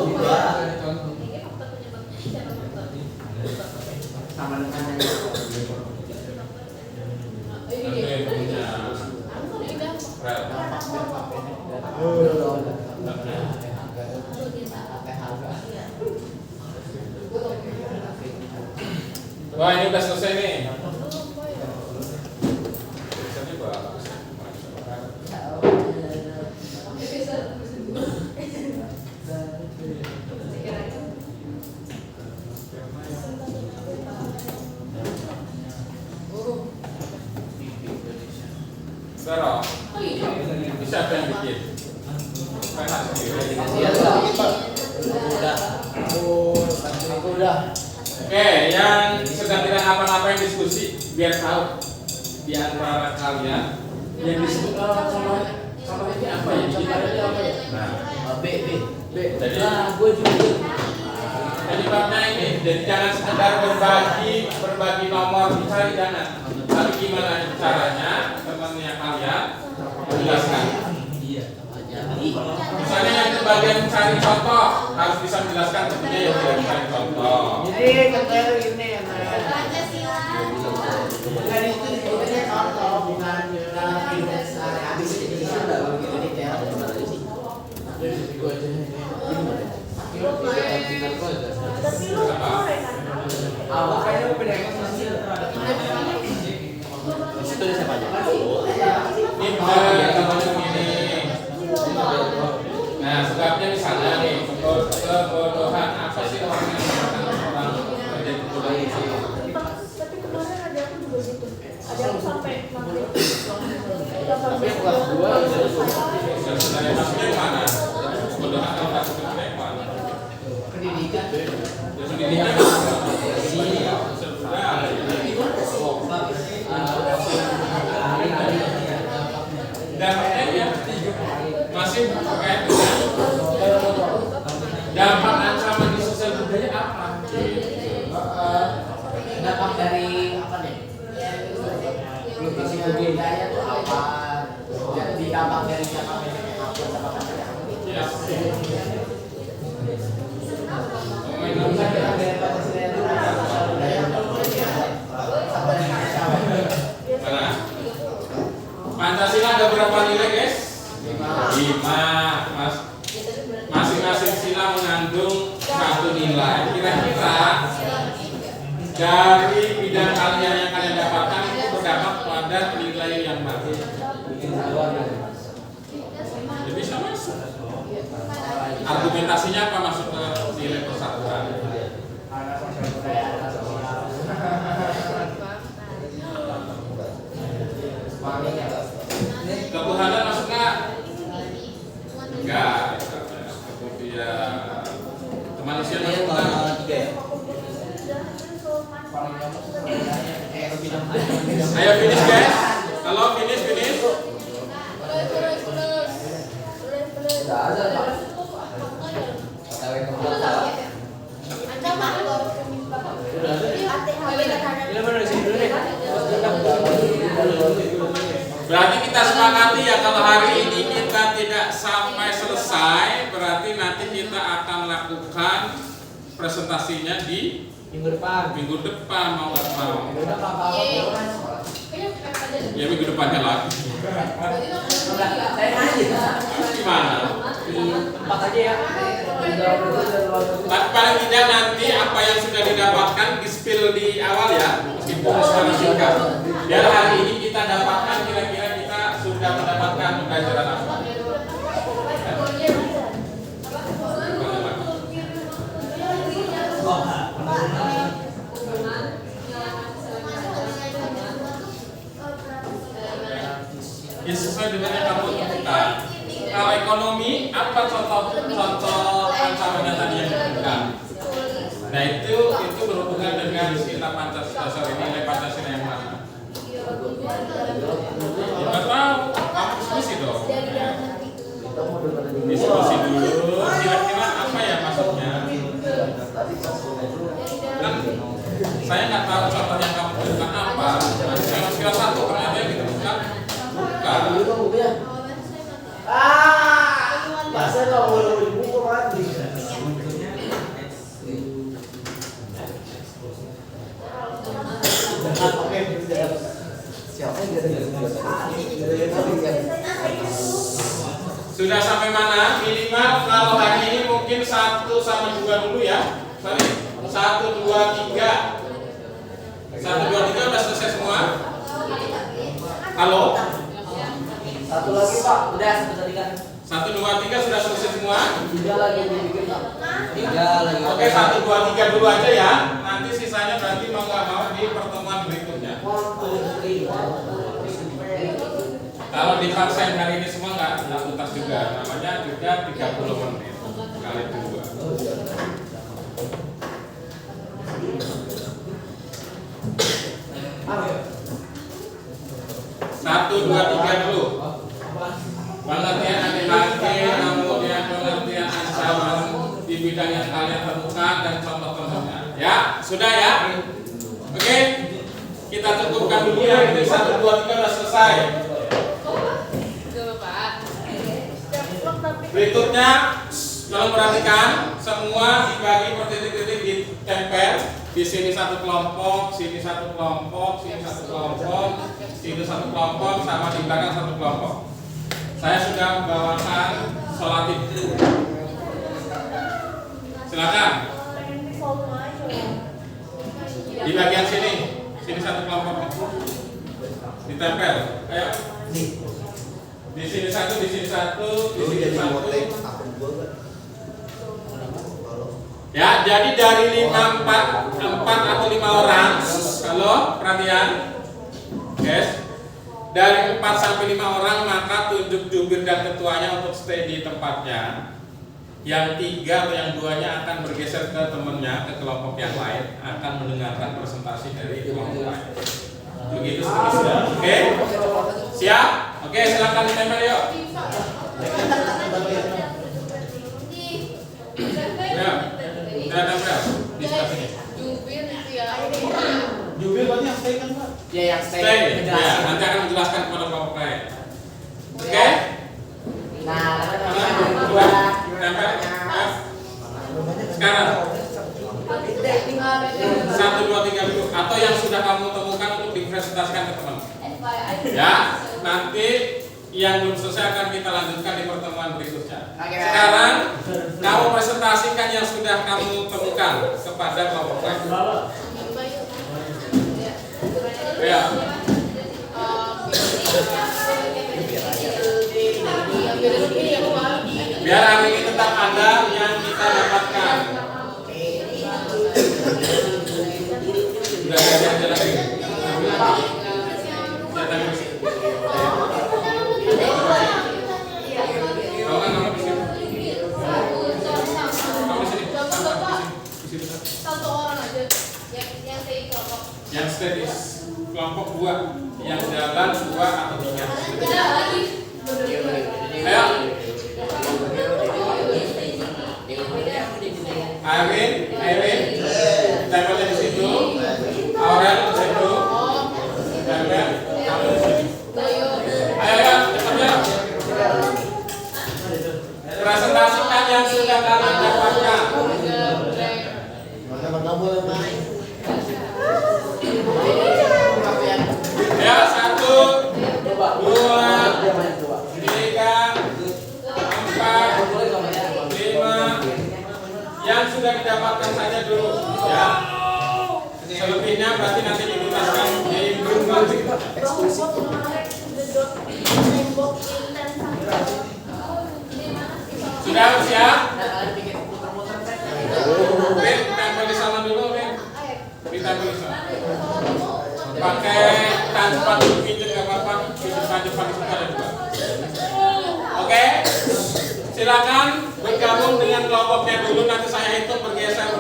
Sama dengan Oke, punya rel. Wah, ini udah selesai nih. Tulisannya bagus. udah. Oke, yang sedang tidak ngapa-ngapain diskusi biar tahu di antara kalian yang disebut sama ini apa ya? Ibaratnya apa ya? Nah, B. jadi Gue juga. penyebabnya ini, jadi jangan sekedar berbagi nomor dicari jangan, tapi gimana caranya temannya kalian menjelaskan. Misalnya yang di bagian mencari contoh harus bisa menjelaskan tentunya yang tidak mencari contoh. Jadi contohnya ini yang bukan itu disebutnya contoh, bukan habis ini sudah begitu detail. Awak kayaknya beda Itu dia siapa aja? Ini ini. Nah, sebabnya misalnya nih, kebodohan apa sih orang yang mengatakan orang menjadi kebodohan itu? Tapi kemarin ada aku juga gitu. Ada aku sampai maghrib. Tapi kelas 2 Dan sebenarnya maksudnya yang mana? Kebodohan kalau nggak sebenarnya yang mana? pendidikan. Ya pendidikan dampaknya ya masih terkait dengan dampak ancaman di sosial budaya apa? Dampak dari apa nih? Sosial budaya itu apa? Jadi dampak dari dampak Ya. Mana? Pancasila ada berapa nilai guys? 5. Masing-masing sila mengandung 1 nilai. Kira-kira dari bidang kalian yang kalian dapatkan itu berdampak pada nilai yang mana? Jadi bisa masuk. Argumentasinya apa masuk ke nilai persatuan? Ketuhanan masuk nggak? Enggak. Kemudian kemanusiaan masuk nggak? 3 ya? Ayo finish guys. Kalau finish. Berarti kita sepakati ya kalau hari ini kita tidak sampai selesai, berarti nanti kita akan lakukan presentasinya di minggu depan. minggu depan mau nggak mau. Minggu depan apa? Ya minggu depannya lagi. Saya nanya. Gimana? Di tempat aja ya. Tapi paling tidak nanti apa yang sudah didapatkan di spill di awal ya, meskipun secara singkat. Biar hari ini kita dapatkan kira-kira kita sudah mendapatkan pembelajaran apa. Ya sesuai dengan yang kamu tentukan. Kalau ekonomi, apa contoh ancamannya tadi yang ditentukan? Nah itu berhubungan dengan sila Pancasila, nilai Pancasila yang mana? Ya nggak tahu, kamu diskusi dong. Diskusi dulu, kira-kira apa ya maksudnya? Kan saya nggak tahu contoh yang kamu tentukan apa. Nanti saya kira satu ternyata yang ditentukan bukan. Bahasa kalau mau di buku mati. Sudah sampai mana? Minimal kalau hari ini mungkin 1 sama 2 dulu ya. Sorry, 1, 2, 3. 1, 2, 3 udah selesai semua? Halo? Satu lagi Pak, udah sebentar tiga. 1, 2, 3 sudah selesai semua? 3 lagi yang dibikin Pak. 3 lagi. Oke, 1, 2, 3 dulu aja ya. Nanti sisanya berarti mau nggak mau di pertemuan berikutnya. Kalau dipaksain hari ini semua nggak tuntas juga. Namanya juga 30 menit kali 2. 2, 3 dulu. Pengertian laki-laki, kemudian pengertian ancaman di bidang yang kalian temukan dan contoh-contohnya. Ya, sudah ya? Oke, kita cukupkan dulu ya. Ini 1, 2, 3 sudah selesai. Berikutnya, tolong perhatikan, semua dibagi per titik-titik ditempel. Di sini satu kelompok, sini satu kelompok, sini satu kelompok, sini satu kelompok, sama di belakang satu kelompok. Saya sudah membawakan sholat itu. Silakan. Di bagian sini satu kelompok ditempel. Ayo. Di sini satu, di sini satu, di sini satu. Ya, jadi dari 4 atau 5 orang, kalau perhatian, guys, dari 4 sampai 5 orang maka tunjuk jubir dan ketuanya untuk stay di tempatnya. Yang 3 atau yang 2-nya akan bergeser ke temannya, ke kelompok yang lain, akan mendengarkan presentasi dari kelompok lain. Begitu seterusnya. Oke? Siap? Oke, silakan ditempel yuk. Ya. Saya tempel di sebelah sini. Jubir itu ya. Jubir berarti yang stay kan Pak? Ya yang stay. Stay. Ya, Ngejelasin. nanti akan menjelaskan kepada kelompok lain. Oke? Nah, Dua, tempel. Sekarang 1, 2, 3 dulu. Atau yang sudah kamu temukan untuk dipresentasikan ke teman. Ya, nanti yang belum selesai akan kita lanjutkan di pertemuan berikutnya. Sekarang kamu presentasikan yang sudah kamu temukan kepada kelompok lain. Ya. Biar hari ini tetap ada yang kita dapatkan. Sudah ada lagi. Satu orang aja yang stay kelompok. Yang statis kelompok 2, yang jalan 2 atau 3. Beda lagi. Ayo. Irene, tempelnya di situ. Aurel di situ. Tempel, kamu di sini. Ayo, cepatnya. Presentasikan yang sudah kalian dapatkan. Ya, 1, 2, 3, 4, 5. Yang sudah didapatkan saja dulu, ya. Selebihnya berarti nanti dituntaskan di grup nanti. Sudah siap? Rin, tempel di sana dulu, Rin. Ditempel di sana. Pakai tanpa pinjam nggak apa-apa, pinjam saja pakai suka ada juga. Oke, silakan bergabung dengan kelompoknya dulu. Nanti saya hitung bergeser.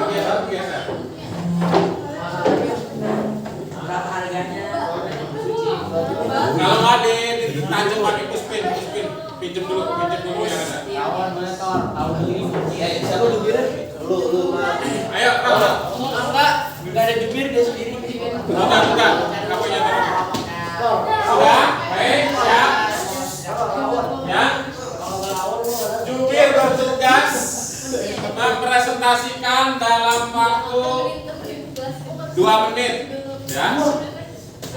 berapa harganya? Kalau nggak ditajam pakai puspin, pinjam dulu yang ada. Kawan motor, tahu diri. Siapa jubirnya? Lu. Ayo, kamu. Enggak ada jubir dia sendiri. Bukan. Kamu yang terus. Sudah? Baik, siap. Ya. Jubir bertugas mempresentasikan dalam waktu 2 menit. Ya.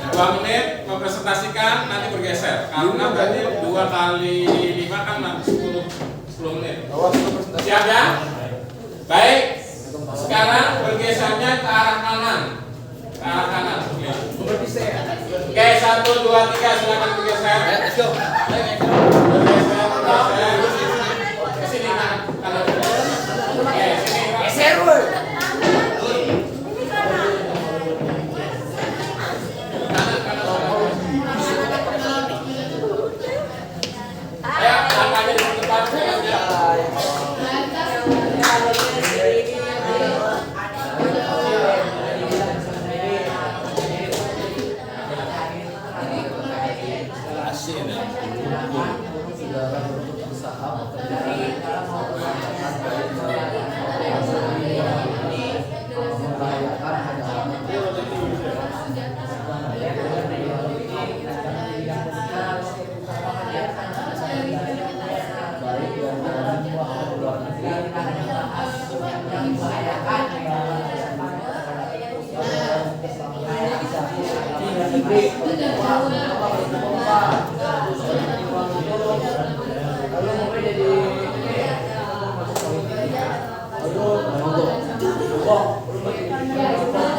2 menit mempresentasikan, nanti bergeser. Karena berarti 2 kali 5 kan 10 menit. Siap ya? Baik. Sekarang bergesernya ke arah kanan. Oke, 1, 2, 3, silakan bergeser. Let's go. Ke sini kanan. Oke, sini. Geser woi. Ayo, langkahnya di depan.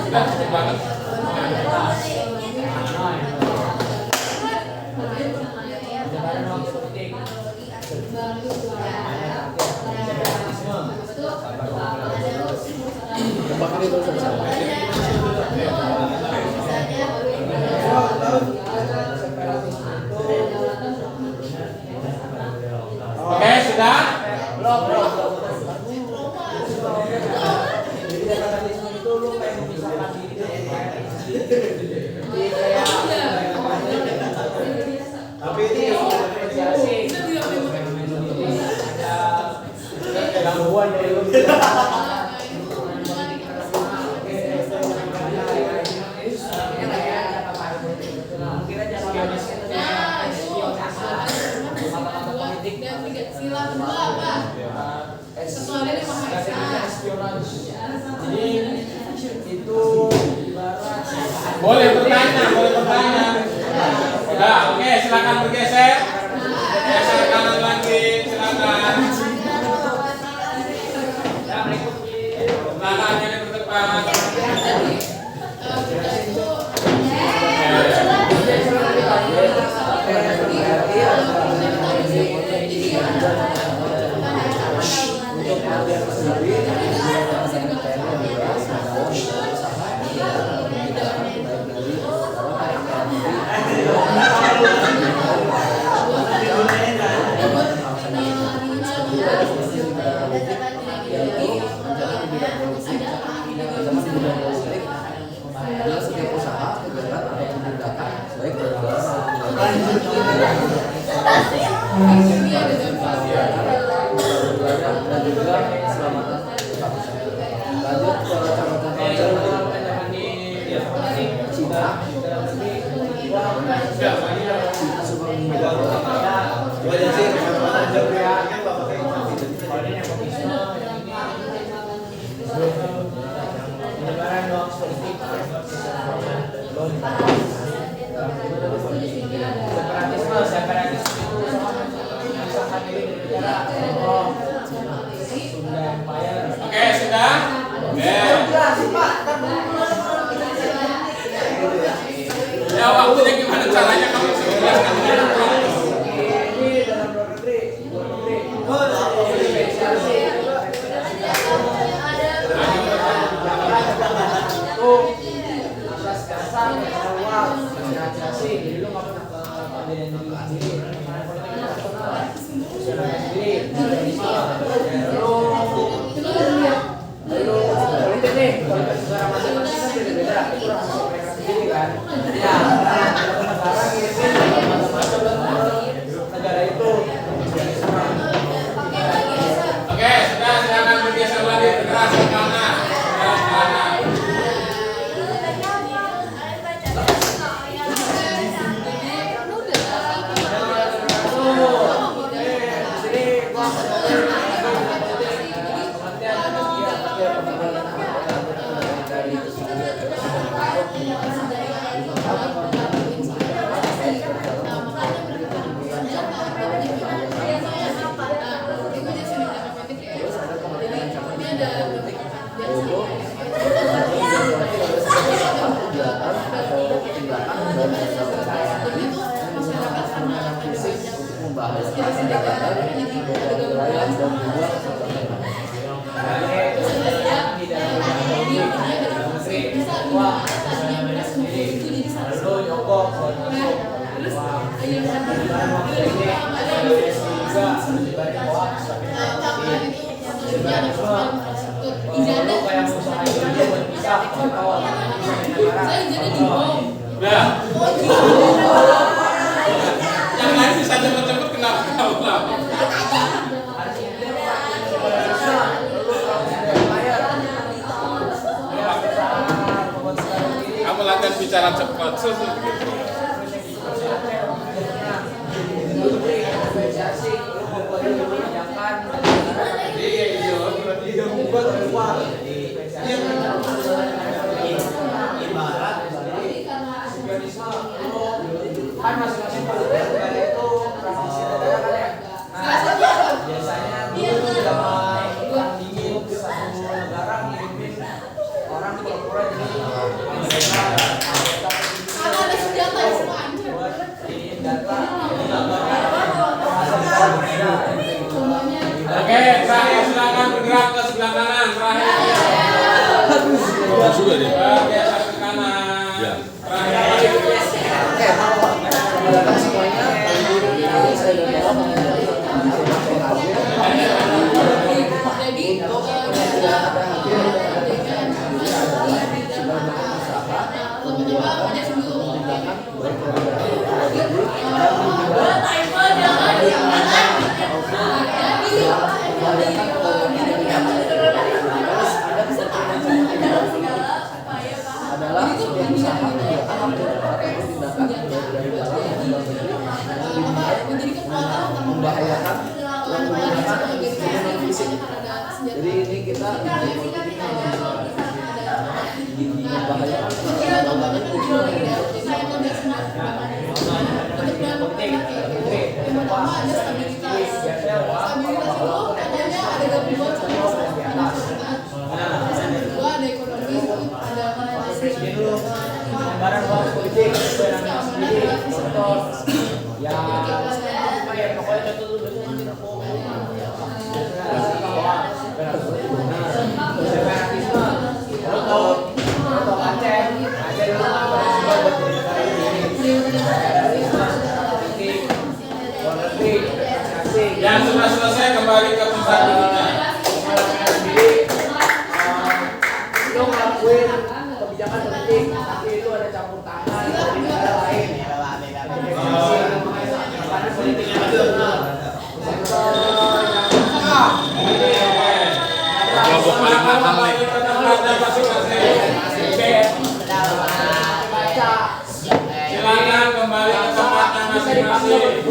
Sudah cukup banget. Oke, sudah? Jadi separatisme itu lu kayak memisahkan diri dari jadi kayak tapi ini apresiasi ada gangguan dari lu mungkin aja sila kedua apa? Kecuali lima jadi itu Boleh bertanya, boleh bertanya. Udah, oke, silakan bergeser. Geser kanan lagi, silakan. Belakangnya ke depan. Oke, sudah? Oke. Ya, waktunya gimana caranya kamu bisa jelaskan? ini dalam luar negeri asas dasar awal asosiasi jadi lu nggak pernah keadaan diri sendiri lu politik nih kalau negara masing-masing kan beda-beda itu rahasia mereka sendiri kan ya negara ngirimin macam-macam negara itu Oke, sudah, silakan bergeser lagi ke keras ke kanan. Ke kanan. Udah. Yang lain bisa cepet-cepet kenapa kamu lama? Kamu latihan bicara cepat, begitu. Kan masing-masing negara itu transisi negara kan ya. Nah, biasanya dulu zaman perang dingin satu negara ngirimin Karena ada senjata di semua anjir. Oke, terakhir silakan bergerak ke sebelah kanan. Terakhir. Bagus juga dia. Geser ke kanan. Ya. Terakhir. Silakan semuanya. Saya dari awal mengenai Jadi adalah sebuah usaha kegiatan atau tindakan dari dalam membahayakan dan menggunakan instrumen fisik. Jadi ini kita membahayakan barang uang politik sendiri contoh ya pokoknya contoh dulu separatisme contoh Aceh dulu buat jadi negara ini Yang sudah selesai kembali ke tempat duduknya. lo ngelakuin kebijakan politik tapi itu ada campur tangan dari negara lain karena politiknya benar Kelompok paling mahal nih. Ke tempatnya masing-masing. Silakan kembali ke tempatnya masing-masing.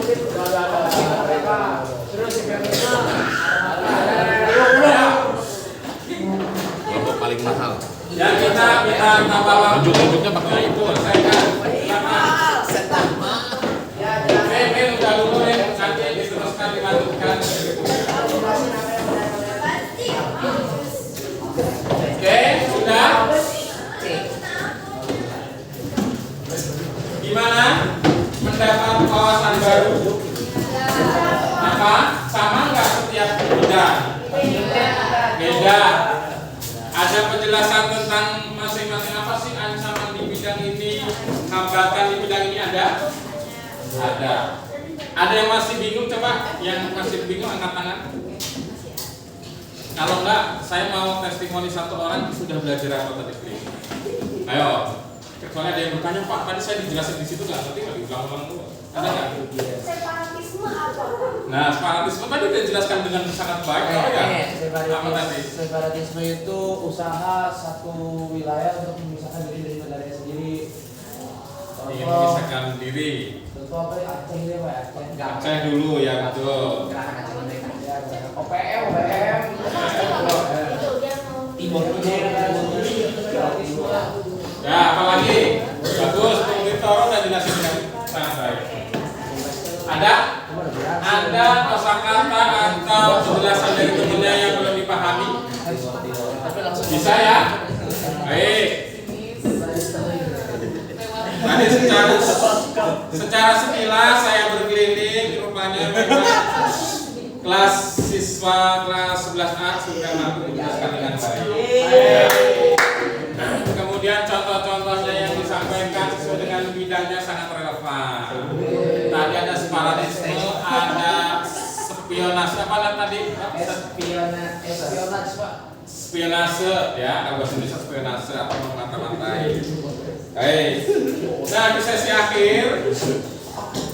Kelompok paling mahal. Yang kita tambah waktu. Tunjuk-tunjuknya pakai itu selesaikan. Silakan. Udah dulu nanti diteruskan dilanjutkan. Oke, sudah. Gimana? Mendapat wawasan baru? Apa? Sama nggak setiap bidang? Beda. Ada penjelasan tentang masing-masing apa sih ancaman di bidang ini, hambatan di bidang ini ada? Ada. Ada yang masih bingung coba? Yang masih bingung angkat tangan. Kalau enggak, saya mau testimoni satu orang yang sudah belajar apa tadi. Ayo. Soalnya ada yang bertanya, Pak, tadi saya dijelasin di situ nggak ngerti, nggak diulang-ulang dulu. Ada nggak? Separatisme apa? Nah, separatisme tadi udah dijelaskan dengan sangat baik, apa ya? Apa tadi? Separatisme itu usaha satu wilayah untuk memisahkan diri dari negaranya sendiri. Ingin memisahkan diri. Contoh apa ya? Aceh ya, Pak? Aceh dulu ya, betul. Gerakan Aceh Merdeka. OPM. Timur. Ya, apalagi? Bagus, Bung Toro udah jelasin dengan sangat baik. Ada kosakata atau penjelasan dari temennya yang belum dipahami? Bisa ya? Baik. Tadi secara sekilas saya berkeliling, rupanya memang kelas siswa kelas 11A sudah mampu menjelaskan dengan baik. Kemudian contoh-contohnya yang disampaikan sesuai dengan bidangnya sangat relevan. Tadi ada separatisme, ada spionase, apa tadi? Espionase, Pak. Spionase, ya, kalau bahasa Indonesia spionase atau memata-matai. Baik. Nah, di sesi akhir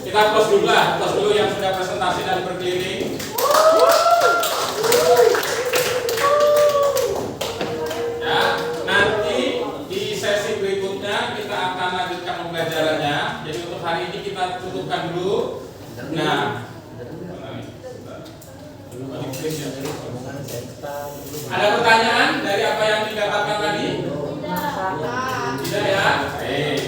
kita close dulu yang sudah presentasi dan berkeliling. Ya, nanti di sesi berikutnya kita akan lanjutkan pembelajarannya. Jadi untuk hari ini kita tutupkan dulu. Nah, ada pertanyaan dari apa yang dikatakan tadi? Tidak ya? Baik.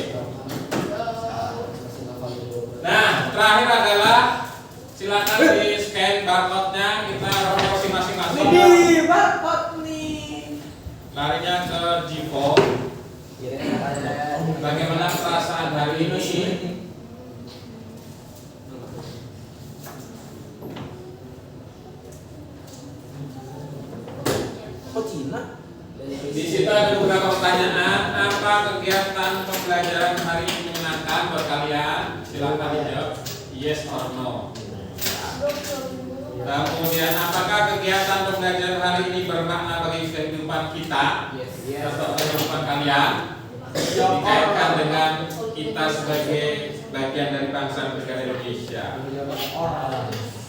Nah, terakhir adalah silakan di scan barcode-nya, kita refleksi masing-masing. Barcode nih. Larinya ke G-Form. Bagaimana perasaan hari ini? Kok Cina? Di situ ada beberapa pertanyaan. Apa kegiatan pembelajaran hari ini menyenangkan buat kalian? Silakan dijawab yes or no. Kemudian apakah kegiatan pembelajaran hari ini bermakna bagi kehidupan kita? Atau kehidupan kalian? Dikaitkan dengan kita sebagai bagian dari bangsa negara Indonesia.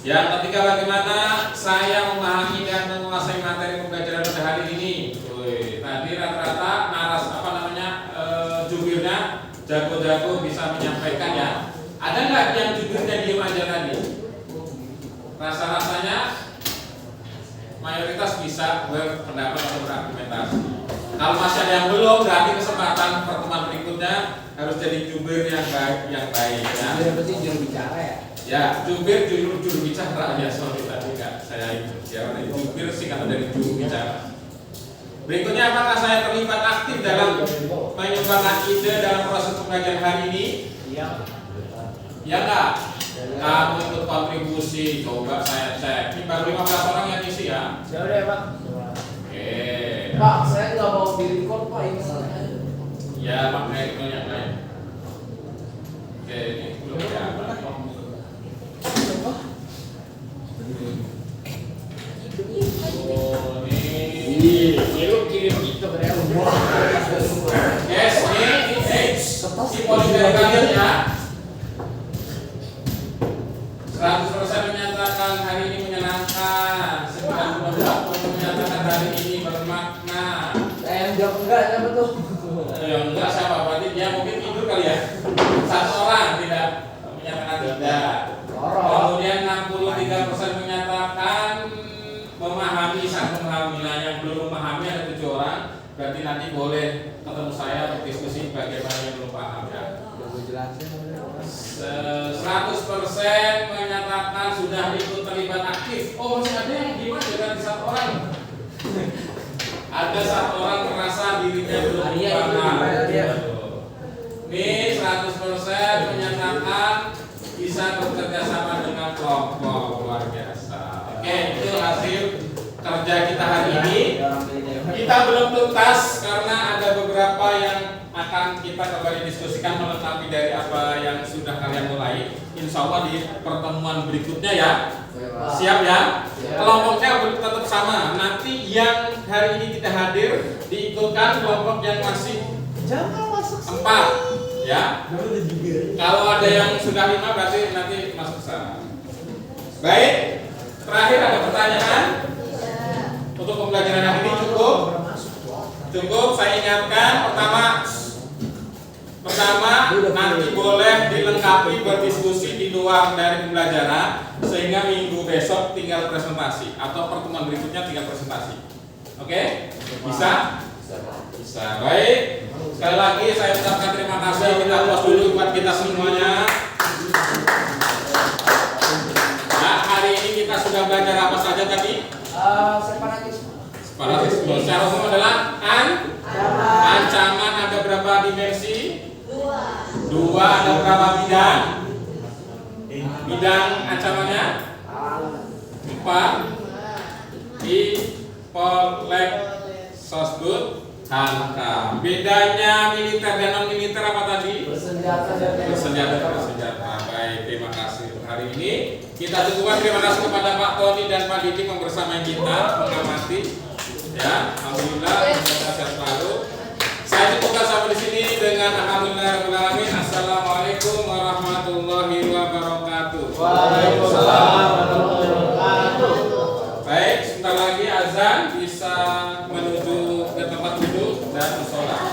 Yang ketiga, bagaimana saya memahami dan menguasai materi pembelajaran pada hari ini? Tadi rata-rata jubirnya jago-jago bisa menyampaikan ya. Ada nggak yang jubirnya diem aja tadi? Rasa-rasanya mayoritas bisa berpendapat atau berargumentasi. Kalau masih ada yang belum, berarti kesempatan pertemuan berikutnya harus jadi jubir yang baik ya. Yang penting juru bicara ya. Ya, jubir juru bicara ya, sorry tadi nggak saya ikut ya. Jubir singkatan dari juru bicara. Berikutnya, apakah saya terlibat aktif dalam menyumbangkan ide dalam proses pembelajaran hari ini? Iya. Ya nggak? Kamu ikut kontribusi, coba saya cek. Ini baru 15 orang yang isi ya. Sudah ya Pak. Oke. Pak, saya nggak mau di record Pak ini. Ya, makanya itu yang lain. Oke, ini belum ya. Oh, ini lu kirim gitu ya. yes, ini si poin dari kalian ya. 100% menyatakan hari ini menyenangkan, 90% menyatakan hari ini bermakna. Yang jawab enggak siapa tuh? Yang enggak siapa, berarti dia mungkin tidur kali ya. Satu orang tidak menyatakan tidak. Kemudian 63% menyatakan memahami, sangat memahami. Nah, yang belum memahami ada 7 orang. Berarti nanti boleh ketemu saya untuk diskusi bagaimana yang belum paham ya. 100% menyatakan sudah ikut terlibat aktif. Oh, masih ada yang gimana dengan 1 orang? Ada 1 orang merasa dirinya belum paham. Ini 100% menyatakan bisa bekerja sama dengan kelompok, luar biasa. Oke, itu hasil kerja kita hari ini. Kita belum tuntas karena ada beberapa yang akan kita kembali diskusikan melengkapi dari apa yang sudah kalian mulai. Insya Allah di pertemuan berikutnya ya. Siap ya? Kelompoknya tetap sama. Nanti yang hari ini tidak hadir diikutkan kelompok yang masih 4 ya. Kalau ada yang sudah 5 berarti nanti masuk ke sana. Baik. Terakhir ada pertanyaan untuk pembelajaran hari ini cukup. Saya ingatkan pertama nanti boleh dilengkapi berdiskusi di luar dari pembelajaran sehingga minggu besok tinggal presentasi atau pertemuan berikutnya tinggal presentasi. Oke? Bisa? Bisa. Baik. Sekali lagi saya ucapkan terima kasih. Kita close dulu buat kita semuanya. Nah, hari ini kita sudah belajar apa saja tadi? Separatisme. Secara umum adalah ancaman. Ada berapa dimensi? 2. Ada berapa bidang? Bidang ancamannya? 4. Di Polek Sosbud Hankam. Bedanya militer dan non militer apa tadi? Bersenjata. Baik, terima kasih untuk hari ini. Kita cukupkan. Terima kasih kepada Pak Tony dan Pak Didi membersamai kita mengamati. Ya, alhamdulillah sehat selalu. Saya cukupkan sampai di sini dengan alhamdulillah. Assalamualaikum warahmatullahi wabarakatuh. Waalaikumsalam warahmatullahi wabarakatuh. Baik, sebentar lagi azan bisa menuju ke tempat duduk dan sholat.